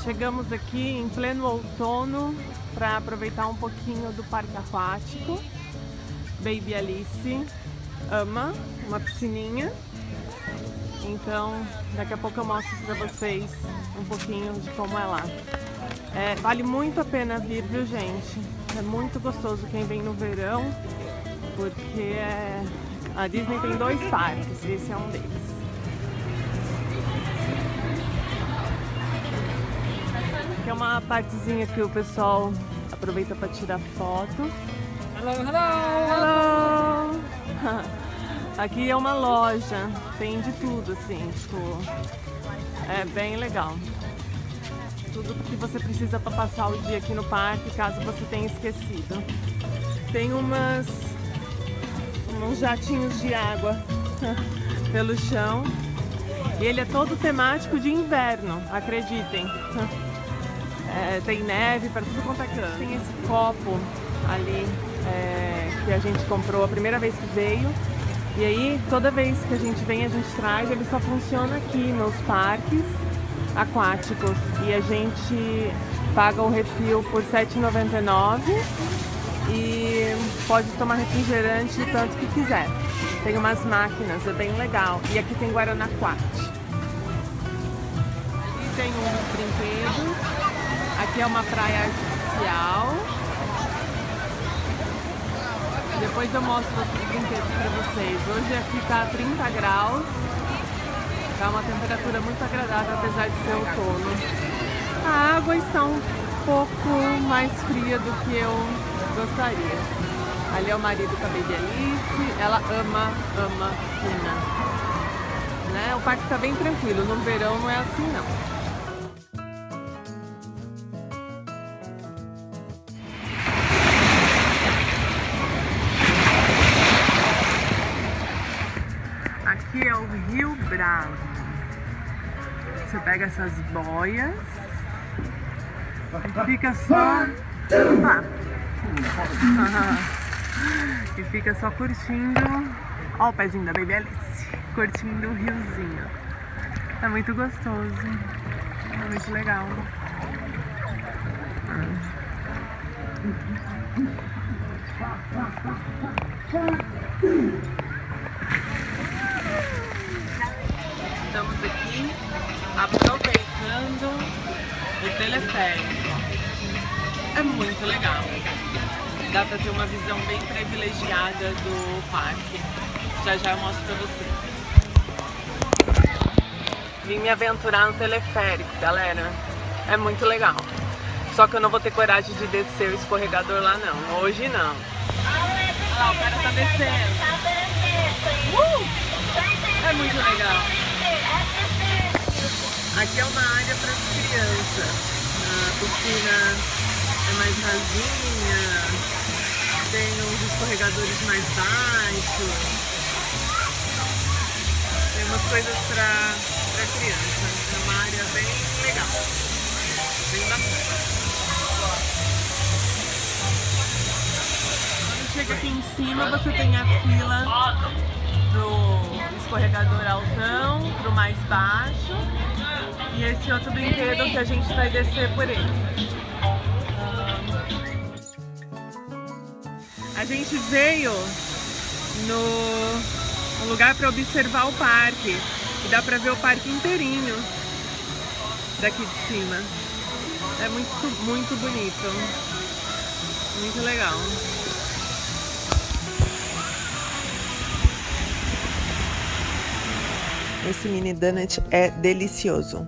Chegamos aqui em pleno outono para aproveitar um pouquinho do parque aquático. Baby Alice ama uma piscininha, então daqui a pouco eu mostro para vocês um pouquinho de como é lá. Vale muito a pena vir, viu, gente? É muito gostoso quem vem no verão, porque a Disney tem 2 parques, esse é um deles. Aqui é uma partezinha que o pessoal aproveita para tirar foto. Hello, hello! Hello! Aqui é uma loja, tem de tudo, assim, tipo, é bem legal. Tudo que você precisa para passar o dia aqui no parque, caso você tenha esquecido. Tem uns jatinhos de água pelo chão. E ele é todo temático de inverno, acreditem. Tem neve para tudo quanto é canto. Tem esse copo ali que a gente comprou a primeira vez que veio. E aí, toda vez que a gente vem, a gente traz. Ele só funciona aqui nos parques aquáticos. E a gente paga o refil por R$ 7,99 e pode tomar refrigerante o tanto que quiser. Tem umas máquinas, é bem legal. E aqui tem Guaranaquat. Ali tem um brinquedo. Aqui é uma praia artificial. Depois eu mostro outros brinquedos para vocês. Hoje aqui tá 30 graus. Tá uma temperatura muito agradável, apesar de ser outono. A água está um pouco mais fria do que eu gostaria. Ali é o marido da Baby Alice. Ela ama piscina. Né? O parque tá bem tranquilo. No verão não é assim, não. Aqui é o Rio Bravo. Você pega essas boias e fica só... e fica só curtindo. Ó o pezinho da Baby Alice, curtindo o riozinho. É muito gostoso, é muito legal. Estamos aqui aproveitando o teleférico. É muito legal. Dá para ter uma visão bem privilegiada do parque. Já já eu mostro para vocês. Vim me aventurar no teleférico, galera. É muito legal. Só que eu não vou ter coragem de descer o escorregador lá não. Hoje não. Olha lá, o cara tá descendo. É muito legal. Aqui é uma área para as crianças. A piscina é mais rasinha, tem uns escorregadores mais baixos, tem umas coisas para criança. É uma área bem legal, bem bacana. Quando chega aqui em cima, você tem a fila pro escorregador altão, pro mais baixo, e esse outro brinquedo que a gente vai descer por ele. A gente veio no lugar para observar o parque e dá para ver o parque inteirinho daqui de cima. É muito bonito, muito legal. Esse mini donut é delicioso.